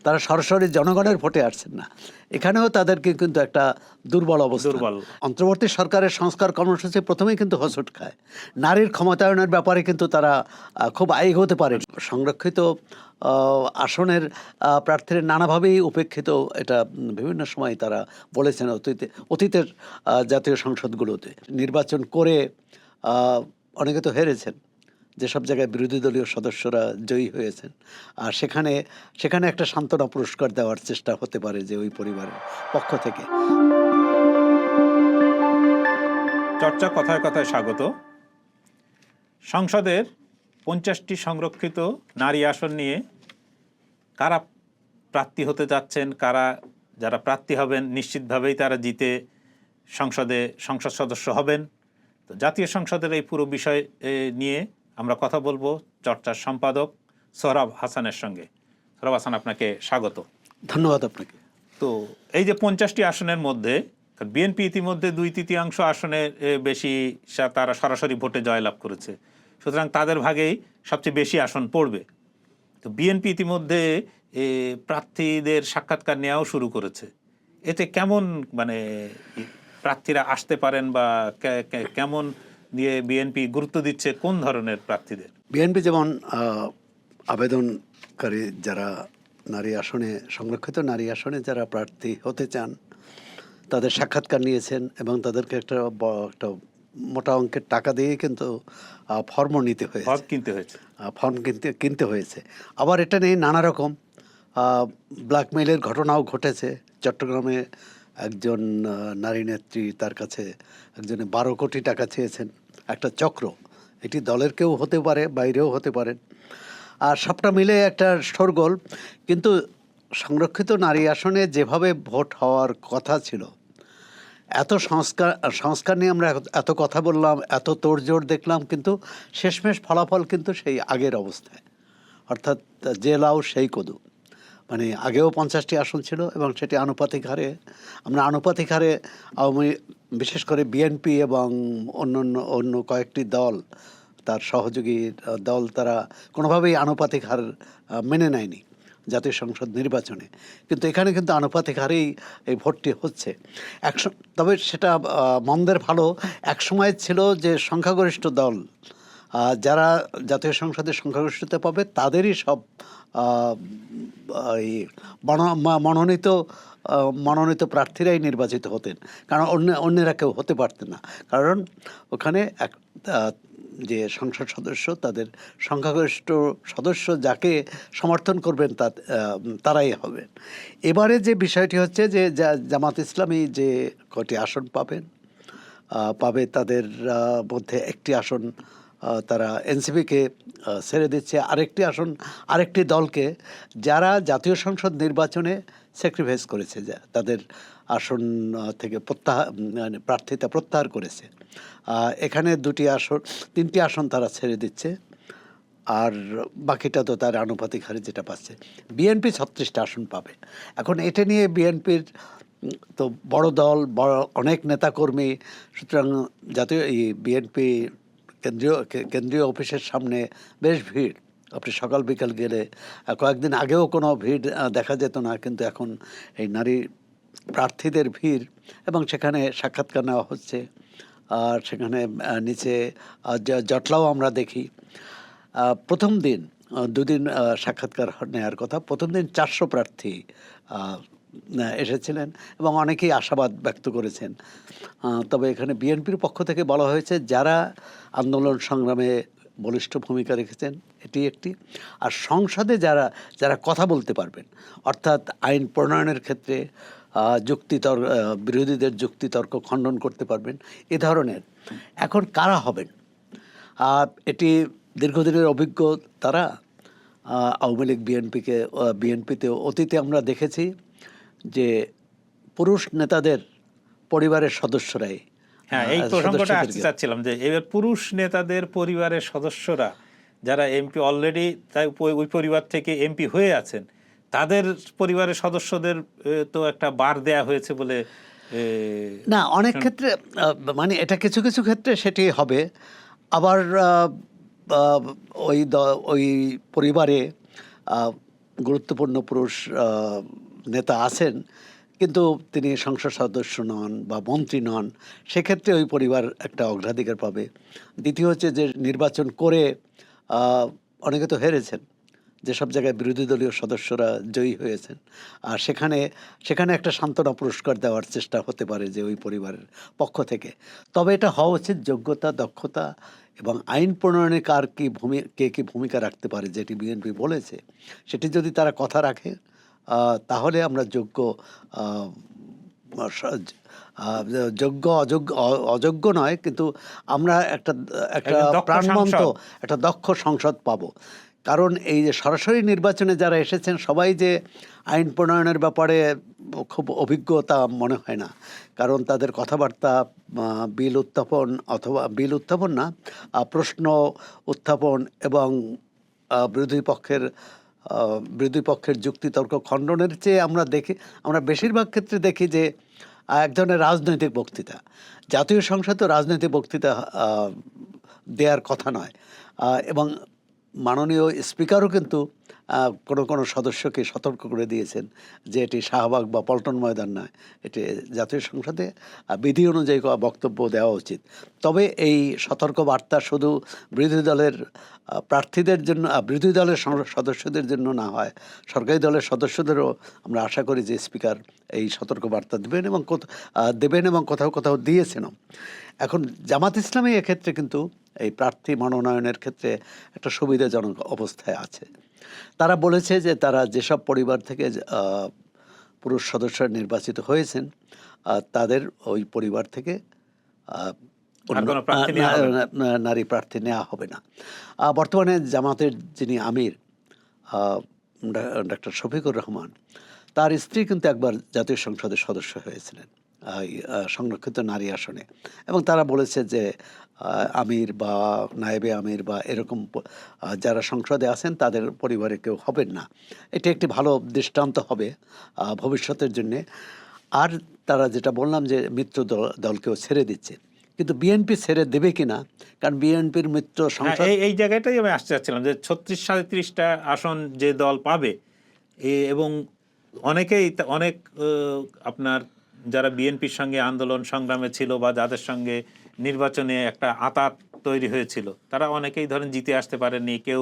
তারা সরাসরি জনগণের ভোটে আসছেন না। এখানেও তাদেরকে কিন্তু একটা দুর্বল অবস্থা। অন্তর্বর্তী সরকারের সংস্কার কর্মসূচি প্রথমেই কিন্তু হোঁচট খায়। নারীর ক্ষমতায়নের ব্যাপারে কিন্তু তারা খুব এগোতে পারে। সংরক্ষিত আসনের প্রার্থীরা নানাভাবেই উপেক্ষিত, এটা বিভিন্ন সময় তারা বলেছেন অতীতের জাতীয় সংসদগুলোতে। নির্বাচন করে অনেকে তো হেরেছেন, যেসব জায়গায় বিরোধী দলীয় সদস্যরা জয়ী হয়েছেন, আর সেখানে একটা সান্ত্বনা পুরস্কার দেওয়ার চেষ্টা হতে পারে যে ওই পরিবারের পক্ষ থেকে। চর্চা কথায় কথায় স্বাগত। সংসদের 50টি সংরক্ষিত নারী আসন নিয়ে কারা প্রার্থী হতে যাচ্ছেন, যারা প্রার্থী হবেন নিশ্চিতভাবেই তারা জিতে সংসদ সদস্য হবেন। তো জাতীয় সংসদের এই পুরো বিষয় নিয়ে আমরা কথা বলবো চর্চার সম্পাদক সোহরাব হাসানের সঙ্গে। সোহরাব হাসান, আপনাকে স্বাগত। ধন্যবাদ আপনাকে। তো এই যে 50টি আসনের মধ্যে বিএনপি ইতিমধ্যে 2/3 আসনে বেশি তারা সরাসরি ভোটে জয়লাভ করেছে, সুতরাং তাদের ভাগেই সবচেয়ে বেশি আসন পড়বে। তো বিএনপি ইতিমধ্যে প্রার্থীদের সাক্ষাৎকার নেওয়াও শুরু করেছে। এতে কেমন প্রার্থীরা আসতে পারেন বা কেমন দিয়ে বিএনপি গুরুত্ব দিচ্ছে কোন ধরনের প্রার্থীদের? বিএনপি যেমন আবেদনকারী যারা নারী আসনে, সংরক্ষিত নারী আসনে যারা প্রার্থী হতে চান তাদের সাক্ষাৎকার নিয়েছেন এবং তাদেরকে একটা মোটা অঙ্কের টাকা দিয়ে কিন্তু ফর্মও নিতে হয়েছে, ফর্ম কিনতে হয়েছে। আবার এটা নিয়ে নানা রকম ব্ল্যাকমেইলের ঘটনাও ঘটেছে। চট্টগ্রামে একজন নারী নেত্রী, তার কাছে একজনে 12 কোটি টাকা চেয়েছেন, একটা চক্র। এটি দলের কেউ হতে পারে, বাইরেও হতে পারেন, আর সবটা মিলে একটা শোরগোল। কিন্তু সংরক্ষিত নারী আসনে যেভাবে ভোট হওয়ার কথা ছিল, এত সংস্কার নিয়ে আমরা এত কথা বললাম, এত তোড়জোড় দেখলাম, কিন্তু শেষমেশ ফলাফল কিন্তু সেই আগের অবস্থায়, অর্থাৎ যে লাউ সেই কদু। আগেও 50টি আসন ছিল এবং সেটি আনুপাতিক হারে, আমরা আনুপাতিক হারে বিশেষ করে বিএনপি এবং অন্য কয়েকটি দল, তার সহযোগী দল, তারা কোনোভাবেই আনুপাতিক হার মেনে নেয়নি জাতীয় সংসদ নির্বাচনে। কিন্তু এখানে কিন্তু আনুপাতিক হারেই এই ভোটটি হচ্ছে। তবে সেটা মন্দের ভালো। এক সময় ছিল যে সংখ্যাগরিষ্ঠ দল যারা জাতীয় সংসদের সংখ্যাগরিষ্ঠতা পাবে তাদেরই সব মনোনীত প্রার্থীরাই নির্বাচিত হতেন, কারণ অন্যরা কেউ হতে পারতেন না। কারণ ওখানে যে সংসদ সদস্য, তাদের সংখ্যাগরিষ্ঠ সদস্য যাকে সমর্থন করবেন তারাই হবেন। এবারে যে বিষয়টি হচ্ছে যে জামাত ইসলামী যে কটি আসন পাবে তাদের মধ্যে একটি আসন তারা এনসিপিকে ছেড়ে দিচ্ছে, আরেকটি আসন আরেকটি দলকে, যারা জাতীয় সংসদ নির্বাচনে স্যাক্রিফাইস করেছে, তাদের আসন থেকে প্রার্থিতা প্রত্যাহার করেছে। এখানে 3টি আসন তারা ছেড়ে দিচ্ছে, আর বাকিটা তো তার আনুপাতিক হারে যেটা পাচ্ছে। বিএনপি 36টা আসন পাবে। এখন এটা নিয়ে বিএনপির তো বড় দল, অনেক নেতাকর্মী, সুতরাং বিএনপি কেন্দ্রীয় অফিসের সামনে বেশ ভিড়। আপনি সকাল বিকাল গেলে, কয়েকদিন আগেও কোনো ভিড় দেখা যেত না, কিন্তু এখন এই নারী প্রার্থীদের ভিড়, এবং সেখানে সাক্ষাৎকার নেওয়া হচ্ছে। আর সেখানে নিচে জটলাও আমরা দেখি। প্রথম দিন 2 দিন সাক্ষাৎকার নেওয়ার কথা, প্রথম দিন 400 প্রার্থী এসেছিলেন এবং অনেকেই আশাবাদ ব্যক্ত করেছেন। তবে এখানে বিএনপির পক্ষ থেকে বলা হয়েছে যারা আন্দোলন সংগ্রামে বলিষ্ঠ ভূমিকা রেখেছেন এটি একটি, আর সংসদে যারা কথা বলতে পারবেন, অর্থাৎ আইন প্রণয়নের ক্ষেত্রে বিরোধীদের যুক্তিতর্ক খণ্ডন করতে পারবেন, এ ধরনের। এখন কারা হবেন? এটি দীর্ঘদিনের অভিজ্ঞ তারা। আওয়ামী লীগ বিএনপিতে অতীতে আমরা দেখেছি যে পুরুষ নেতাদের পরিবারের সদস্যরাই। এই প্রসঙ্গটা আসতে চাচ্ছিলাম যে এবার পুরুষ নেতাদের পরিবারের সদস্যরা যারা এমপি অলরেডি, তাই ওই পরিবার থেকে এমপি হয়ে আছেন, তাদের পরিবারের সদস্যদের তো একটা বার দেয়া হয়েছে বলে না, অনেক ক্ষেত্রে এটা কিছু কিছু ক্ষেত্রে সেটি হবে। আবার ওই পরিবারে গুরুত্বপূর্ণ পুরুষ নেতা আছেন, কিন্তু তিনি সংসদ সদস্য নন বা মন্ত্রী নন, সেক্ষেত্রে ওই পরিবার একটা অগ্রাধিকার পাবে। দ্বিতীয় হচ্ছে যে নির্বাচন করে আহ, অনেকে তো হেরেছেন, যেসব জায়গায় বিরোধী দলীয় সদস্যরা জয়ী হয়েছেন, আর সেখানে সেখানে একটা সান্ত্বনা পুরস্কার দেওয়ার চেষ্টা হতে পারে যে ওই পরিবারের পক্ষ থেকে। তবে এটা হওয়া উচিত যোগ্যতা, দক্ষতা এবং আইন প্রণয়নে কে কী ভূমিকা রাখতে পারে, যেটি বিএনপি বলেছে, সেটি যদি তারা কথা রাখে, তাহলে আমরা যোগ্য, আহ, স- যোগ্য অযোগ্য নয়, কিন্তু আমরা একটা একটা একজন দক্ষ প্রাণবন্ত, সাংসদ। একটা দক্ষ সংসদ পাবো। কারণ এই যে সরাসরি নির্বাচনে যারা এসেছেন সবাই যে আইন প্রণয়নের ব্যাপারে খুব অভিজ্ঞতা মনে হয় না। কারণ তাদের কথাবার্তা বিল উত্থাপন, অথবা বিল উত্থাপন না, প্রশ্ন উত্থাপন এবং বিরোধী পক্ষের যুক্তিতর্ক খণ্ডনের চেয়ে আমরা বেশিরভাগ ক্ষেত্রে দেখি যে এক ধরনের রাজনৈতিক বক্তৃতা। জাতীয় সংসদে রাজনৈতিক বক্তৃতা দেওয়ার কথা নয়। এবং মাননীয় স্পিকারও কিন্তু কোনো কোনো সদস্যকে সতর্ক করে দিয়েছেন যে এটি শাহবাগ বা পল্টন ময়দান নয়, এটি জাতীয় সংসদে বিধি অনুযায়ী বক্তব্য দেওয়া উচিত। তবে এই সতর্ক বার্তা শুধু বিরোধী দলের প্রার্থীদের জন্য, বিরোধী দলের সদস্যদের জন্য না হয়, সরকারি দলের সদস্যদেরও আমরা আশা করি যে স্পিকার এই সতর্ক বার্তা দেবেন এবং কোথাও কোথাও দিয়েছেনও। এখন জামাত ইসলামী এক্ষেত্রে কিন্তু এই প্রার্থী মনোনয়নের ক্ষেত্রে একটা সুবিধাজনক অবস্থায় আছে। তারা বলেছে যে তারা যেসব পরিবার থেকে পুরুষ সদস্যরা নির্বাচিত হয়েছেন, তাদের ওই পরিবার থেকে আহ, আর কোনো প্রার্থী নেওয়া হবে না। নারী প্রার্থী নেওয়া হবে না। বর্তমানে জামাতের যিনি আমির, ডক্টর শফিকুর রহমান, তার স্ত্রী কিন্তু একবার জাতীয় সংসদের সদস্য হয়েছিলেন এই সংরক্ষিত নারী আসনে, এবং তারা বলেছে যে আমির বা নায়েবে আমির বা এরকম যারা সংসদে আছেন তাদের পরিবারে কেউ হবেন না। এটি একটি ভালো দৃষ্টান্ত হবে ভবিষ্যতের জন্যে। আর তারা যেটা বললাম যে মিত্র দলকেও ছেড়ে দিচ্ছে, কিন্তু বিএনপি ছেড়ে দেবে কিনা, কারণ বিএনপির মিত্র হ্যাঁ, সংসদ। এই জায়গাটাই আমি আসতে চাচ্ছিলাম যে 36-37টা আসন যে দল পাবে, এবং অনেক আপনার যারা বিএনপির সঙ্গে আন্দোলন সংগ্রামে ছিল বা যাদের সঙ্গে নির্বাচনে একটা আঁতাত তৈরি হয়েছিল, তারা অনেকেই ধরেন জিতে আসতে পারেননি, কেউ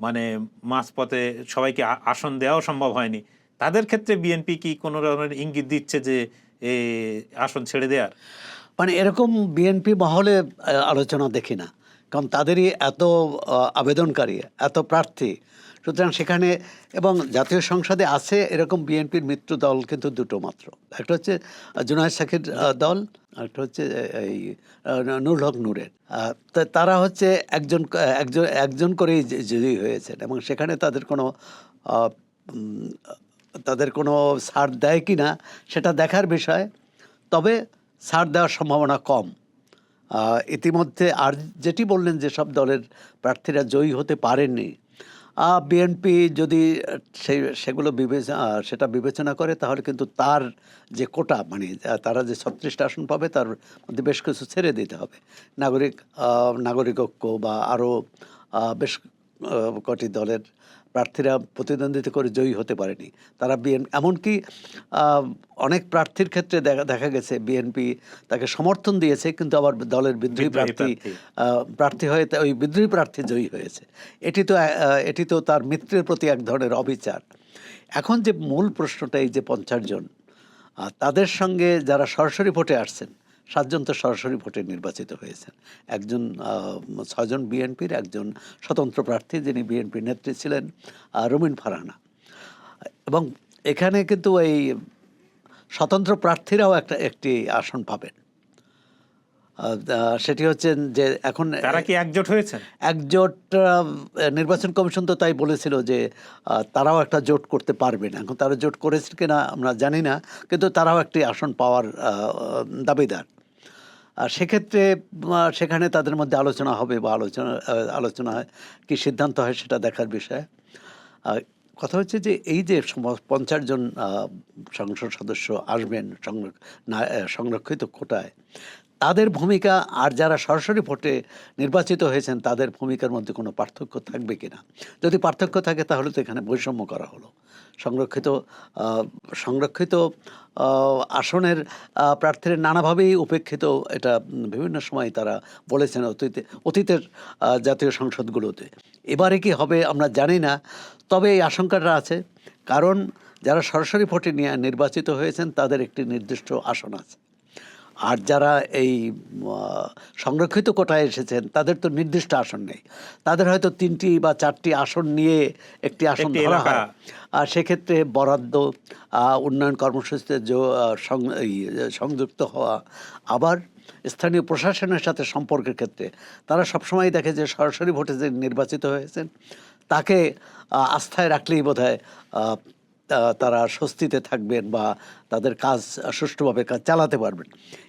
মানে মাঝপথে সবাইকে আসন দেওয়াও সম্ভব হয়নি। তাদের ক্ষেত্রে বিএনপি কি কোনো ধরনের ইঙ্গিত দিচ্ছে যে আসন ছেড়ে দেওয়ার? মানে এরকম বিএনপি মহলে আলোচনা দেখি না, কারণ তাদেরই এত আবেদনকারী, এত প্রার্থী, সুতরাং সেখানে, এবং জাতীয় সংসদে আছে এরকম বিএনপির মিত্র দল কিন্তু দুটো মাত্র। একটা হচ্ছে জুনায়েদ সাকির দল, আর একটা হচ্ছে এই নুরুল হক নূরের। তারা হচ্ছে একজন একজন একজন করেই জয়ী হয়েছেন, এবং সেখানে আহ, উম, তাদের কোনো ছাড় দেয় কি না সেটা দেখার বিষয়। তবে ছাড় দেওয়ার সম্ভাবনা কম। ইতিমধ্যে আর যেটি বললেন যে সব দলের প্রার্থীরা জয়ী হতে পারেননি, বিএনপি যদি সেগুলো সেটা বিবেচনা করে, তাহলে কিন্তু তার যে কোটা, মানে তারা যে 36টা আসন পাবে তার মধ্যে বেশ কিছু ছেড়ে দিতে হবে। নাগরিকত্ব বা আরও বেশ কটি দলের প্রার্থীরা প্রতিদ্বন্দ্বিতা করে জয়ী হতে পারেনি। তারা এমনকি অনেক প্রার্থীর ক্ষেত্রে দেখা গেছে বিএনপি তাকে সমর্থন দিয়েছে, কিন্তু আবার দলের বিদ্রোহী প্রার্থী হয়ে ওই বিদ্রোহী প্রার্থী জয়ী হয়েছে। এটি তো তার মিত্রের প্রতি এক ধরনের অবিচার। এখন যে মূল প্রশ্নটা, এই যে 50 জন, তাদের সঙ্গে যারা সরাসরি ভোটে আসছেন, 7 জন তো সরাসরি ভোটে নির্বাচিত হয়েছেন। একজন 6 জন বিএনপির, একজন স্বতন্ত্র প্রার্থী যিনি বিএনপির নেত্রী ছিলেন, রুমিন ফারহানা। এবং এখানে কিন্তু এই স্বতন্ত্র প্রার্থীরাও একটি আসন পাবেন। সেটি হচ্ছে যে এখন তারা কি একজোট হয়েছে? একজোট, নির্বাচন কমিশন তো তাই বলেছিল যে তারাও একটা জোট করতে পারবেন। এখন তারা জোট করেছে কিনা আমরা জানি না, কিন্তু তারাও একটি আসন পাওয়ার দাবিদার। আর সেক্ষেত্রে সেখানে তাদের মধ্যে আলোচনা হবে, বা আলোচনা হয়, কি সিদ্ধান্ত হয় সেটা দেখার বিষয়। কথা হচ্ছে যে এই যে 50 জন সংসদ সদস্য আসবেন সংরক্ষিত কোটায়, তাদের ভূমিকা আর যারা সরাসরি ভোটে নির্বাচিত হয়েছেন তাদের ভূমিকার মধ্যে কোনো পার্থক্য থাকবে কিনা? যদি পার্থক্য থাকে তাহলে তো এখানে বৈষম্য করা হলো। সংরক্ষিত আহ, সংরক্ষিত আসনের প্রার্থীরা নানাভাবেই উপেক্ষিত, এটা বিভিন্ন সময় তারা বলেছেন অতীতের জাতীয় সংসদগুলোতে। এবারে কি হবে আমরা জানি না, তবে এই আশঙ্কাটা আছে, কারণ যারা সরাসরি ভোটে নির্বাচিত হয়েছেন তাদের একটি নির্দিষ্ট আসন আছে, আর যারা এই সংরক্ষিত কোটায় এসেছেন তাদের তো নির্দিষ্ট আসন নেই। তাদের হয়তো 3টি বা 4টি আসন নিয়ে একটি আসন ধরা হয়, আর সেক্ষেত্রে বরাদ্দ, উন্নয়ন কর্মসূচিতে সংযুক্ত হওয়া, আবার স্থানীয় প্রশাসনের সাথে সম্পর্কের ক্ষেত্রে তারা সবসময় দেখে যে সরাসরি ভোটে যে নির্বাচিত হয়েছেন তাকে আস্থায় রাখলেই বোধহয় তারা স্বস্তিতে থাকবেন বা তাদের কাজ সুষ্ঠুভাবে কাজ চালাতে পারবেন।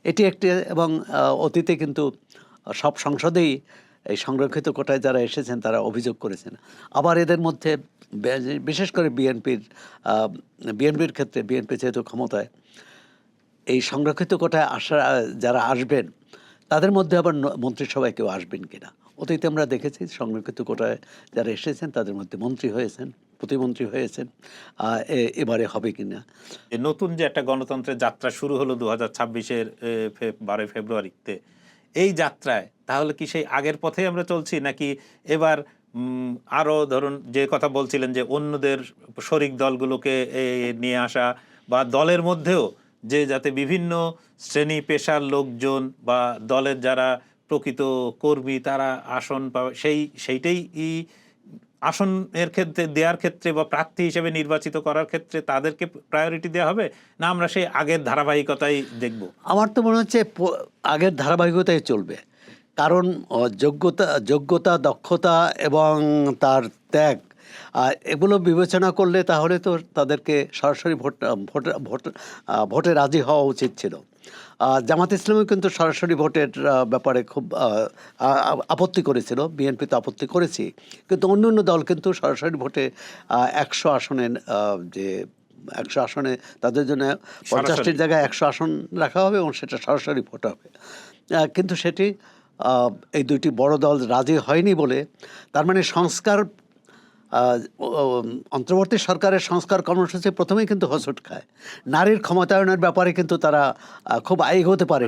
এটি একটি, এবং অতীতে কিন্তু সব সংসদেই এই সংরক্ষিত কোটায় যারা এসেছেন তারা অভিযোগ করেছেন। আবার এদের মধ্যে বিশেষ করে বিএনপির ক্ষেত্রে, বিএনপি যেহেতু ক্ষমতায়, এই সংরক্ষিত কোটায় যারা আসবেন তাদের মধ্যে আবার মন্ত্রিসভায় কেউ আসবেন কিনা। অতীতে আমরা দেখেছি সংরক্ষিত কোটায় যারা এসেছেন তাদের মধ্যে মন্ত্রী হয়েছেন, প্রতিমন্ত্রী হয়েছেন, এবারে হবে কিনা। নতুন যে একটা গণতন্ত্রের যাত্রা শুরু হলো 2026-এর 12 ফেব্রুয়ারিতে, এই যাত্রায় তাহলে কি সেই আগের পথেই আমরা চলছি, নাকি এবার আরো ধরুন যে কথা বলছিলেন যে অন্যদের শরিক দলগুলোকে নিয়ে আসা, বা দলের মধ্যেও যে যাতে বিভিন্ন শ্রেণী পেশার লোকজন বা দলের যারা প্রকৃত কর্মী তারা আসন পাবে, সেইটাই আসনের ক্ষেত্রে দেওয়ার ক্ষেত্রে বা প্রার্থী হিসেবে নির্বাচিত করার ক্ষেত্রে তাদেরকে প্রায়োরিটি দেওয়া হবে, না আমরা সেই আগের ধারাবাহিকতাই দেখব? আমার তো মনে হচ্ছে আগের ধারাবাহিকতাই চলবে, কারণ যোগ্যতা, দক্ষতা এবং তার ত্যাগ, এগুলো বিবেচনা করলে তাহলে তো তাদেরকে সরাসরি ভোটে রাজি হওয়া উচিত ছিল। জামাত ইসলামী কিন্তু সরাসরি ভোটের ব্যাপারে খুব আপত্তি করেছিল, বিএনপি তো আপত্তি করেছি, কিন্তু অন্য দল কিন্তু সরাসরি ভোটে 100 আসনে যে 100 আসনে তাদের জন্য 50টির জায়গায় 100 আসন রাখা হবে এবং সেটা সরাসরি ভোট হবে। কিন্তু সেটি এই দুইটি বড় দল রাজি হয়নি বলে, তার মানে অন্তর্বর্তী সরকারের সংস্কার কর্মসূচি প্রথমেই কিন্তু হোঁচট খায়। নারীর ক্ষমতায়নের ব্যাপারে কিন্তু তারা খুব এগোতে পারে,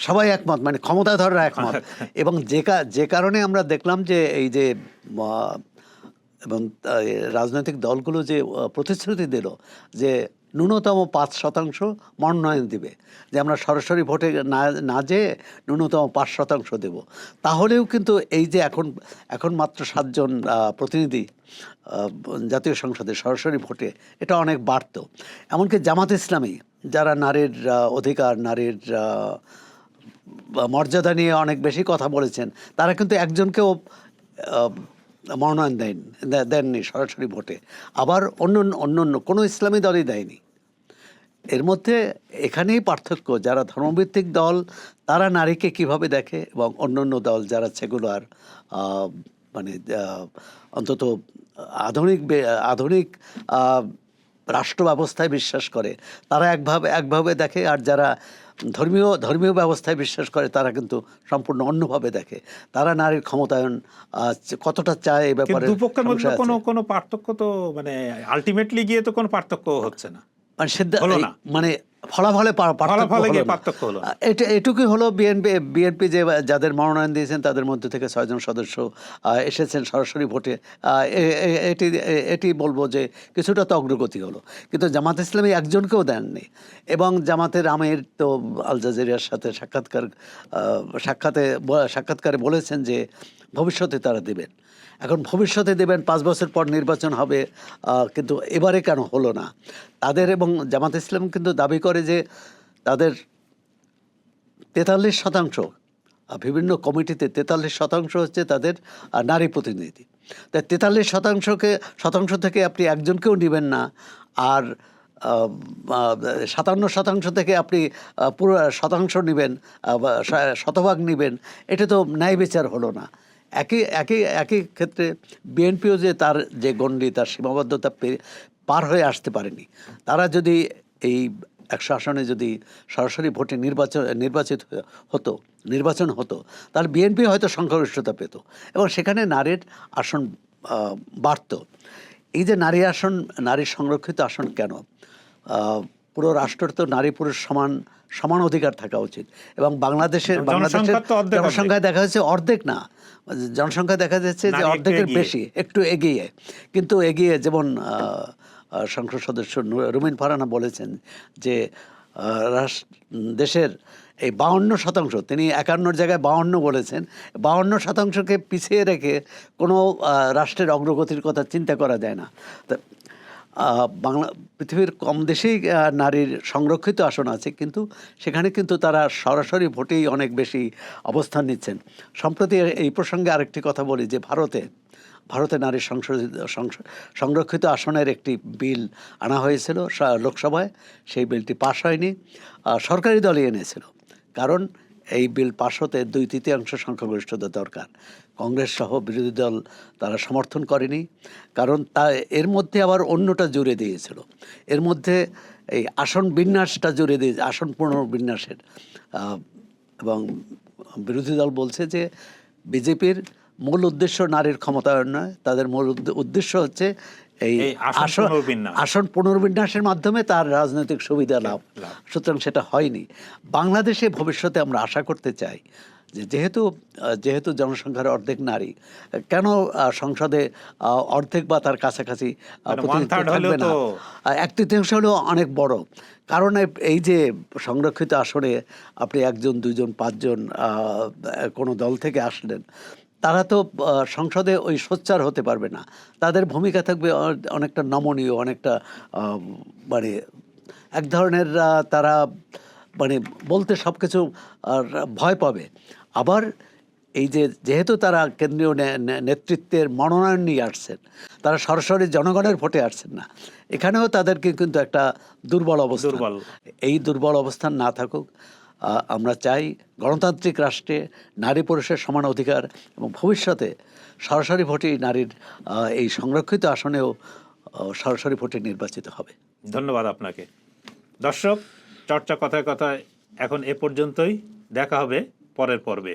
সবাই একমত, মানে ক্ষমতাধররা একমত। এবং যে কারণে আমরা দেখলাম যে এই যে এবং রাজনৈতিক দলগুলো যে প্রতিশ্রুতি দিল যে ন্যূনতম 5% মনোনয়ন দিবে, যে আমরা সরাসরি ভোটে না যেয়ে ন্যূনতম 5% দেব, তাহলেও কিন্তু এই যে এখন মাত্র 7 জন প্রতিনিধি জাতীয় সংসদে সরাসরি ভোটে, এটা অনেক বাড়ত। এমনকি জামাত ইসলামী যারা নারীর অধিকার, নারীর মর্যাদা নিয়ে অনেক বেশি কথা বলেছেন, তারা কিন্তু একজনকেও মনোনয়ন দেননি সরাসরি ভোটে, আবার অন্য কোনো ইসলামী দলই দেয়নি। এর মধ্যে এখানেই পার্থক্য, যারা ধর্মভিত্তিক দল তারা নারীকে কিভাবে দেখে, এবং অন্য দল যারা সেকুলার, মানে অন্তত আধুনিক রাষ্ট্র ব্যবস্থায় বিশ্বাস করে তারা একভাবে দেখে, আর যারা ধর্মীয় ব্যবস্থায় বিশ্বাস করে তারা কিন্তু সম্পূর্ণ অন্যভাবে দেখে। তারা নারীর ক্ষমতায়ন কতটা চায় এই ব্যাপারে দুপক্ষের মধ্যে কোনো পার্থক্য তো, মানে আলটিমেটলি গিয়ে তো কোনো পার্থক্য হচ্ছে না, মানে ফলাফলে পার্থক্য হলো। এটুকুই হলো, বিএনপি যে যাদের মনোনয়ন দিয়েছেন তাদের মধ্যে থেকে 6 জন সদস্য এসেছেন সরাসরি ভোটে, এটি বলবো যে কিছুটা তো অগ্রগতি হলো। কিন্তু জামাত ইসলামী একজনকেও দেননি, এবং জামাতের আমির তো আল জাজিরার সাথে সাক্ষাৎকারে বলেছেন যে ভবিষ্যতে তারা দেবেন। এখন ভবিষ্যতে দেবেন, 5 বছর পর নির্বাচন হবে, কিন্তু এবারে কেন হলো না তাদের? এবং জামাত ইসলাম কিন্তু দাবি করে যে তাদের 43% বিভিন্ন কমিটিতে 43% হচ্ছে তাদের নারী প্রতিনিধি। তাই 43% থেকে আপনি একজনকেও নেবেন না, আর 57% থেকে আপনি পুরো শতাংশ নেবেন, শতভাগ নেবেন, এটা তো ন্যায় বিচার হলো না। একই ক্ষেত্রে বিএনপিও যে তার যে গণ্ডি, তার সীমাবদ্ধতা পার হয়ে আসতে পারেনি। তারা যদি এই 100 আসনে যদি সরাসরি ভোটে নির্বাচন হতো তাহলে বিএনপি হয়তো সংখ্যাগরিষ্ঠতা পেত এবং সেখানে নারীর আসন বাড়ত। এই যে নারী সংরক্ষিত আসন কেন? পুরো রাষ্ট্রের তো নারী পুরুষ সমান অধিকার থাকা উচিত এবং বাংলাদেশের জনসংখ্যায় দেখা যাচ্ছে অর্ধেক না, জনসংখ্যা দেখা যাচ্ছে যে অর্ধেকের বেশি, একটু এগিয়ে। কিন্তু এগিয়ে যেমন সংসদ সদস্য রুমিন ফারহানা বলেছেন যে দেশের এই 52%, তিনি 51 জায়গায় 52 বলেছেন, 52%কে পিছিয়ে রেখে কোনো রাষ্ট্রের অগ্রগতির কথা চিন্তা করা যায় না। তা পৃথিবীর কম দেশেই নারীর সংরক্ষিত আসন আছে, কিন্তু সেখানে কিন্তু তারা সরাসরি ভোটেই অনেক বেশি অবস্থান নিচ্ছেন। সম্প্রতি এই প্রসঙ্গে আরেকটি কথা বলি যে ভারতে নারীর সংরক্ষিত আসনের একটি বিল আনা হয়েছিল লোকসভায়। সেই বিলটি পাশ হয়নি, সরকারি দলই এনেছিল। কারণ এই বিল পাশ হতে 2/3 সংখ্যাগরিষ্ঠতা দরকার। কংগ্রেস সহ বিরোধী দল তারা সমর্থন করেনি, কারণ এর মধ্যে আবার অন্যটা জুড়ে দিয়েছিল। এর মধ্যে এই আসন বিন্যাসটা জুড়ে দিয়ে, আসন পুনর্বিন্যাসের, এবং বিরোধী দল বলছে যে বিজেপির মূল উদ্দেশ্য নারীর ক্ষমতায়ন নয়, তাদের মূল উদ্দেশ্য হচ্ছে এই আসন পুনর্বিন্যাসের মাধ্যমে তার রাজনৈতিক সুবিধা লাভ। সুতরাং সেটা হয়নি। বাংলাদেশে ভবিষ্যতে আমরা আশা করতে চাই যে যেহেতু জনসংখ্যার অর্ধেক নারী, কেন সংসদে অর্ধেক বা তার কাছাকাছি থাকবে না? 1/3 হলেও অনেক বড়। কারণ এই যে সংরক্ষিত আসনে আপনি 1 জন 2 জন 5 জন কোনো দল থেকে আসলেন, তারা তো সংসদে ওই সোচ্চার হতে পারবে না। তাদের ভূমিকা থাকবে অনেকটা নমনীয়, অনেকটা মানে এক ধরনের, তারা মানে বলতে সব কিছু ভয় পাবে। আবার এই যেহেতু তারা কেন্দ্রীয় নেতৃত্বের মনোনয়ন নিয়ে আসছেন, তারা সরাসরি জনগণের ভোটে আসছেন না, এখানেও তাদেরকে কিন্তু একটা দুর্বল অবস্থান না থাকুক। আমরা চাই গণতান্ত্রিক রাষ্ট্রে নারী পুরুষের সমান অধিকার এবং ভবিষ্যতে সরাসরি ভোটেই নারীর এই সংরক্ষিত আসনেও সরাসরি ভোটে নির্বাচিত হবে। ধন্যবাদ আপনাকে। দর্শক, চর্চা কথায় কথায় এখন এ পর্যন্তই। দেখা হবে পরের পর্বে।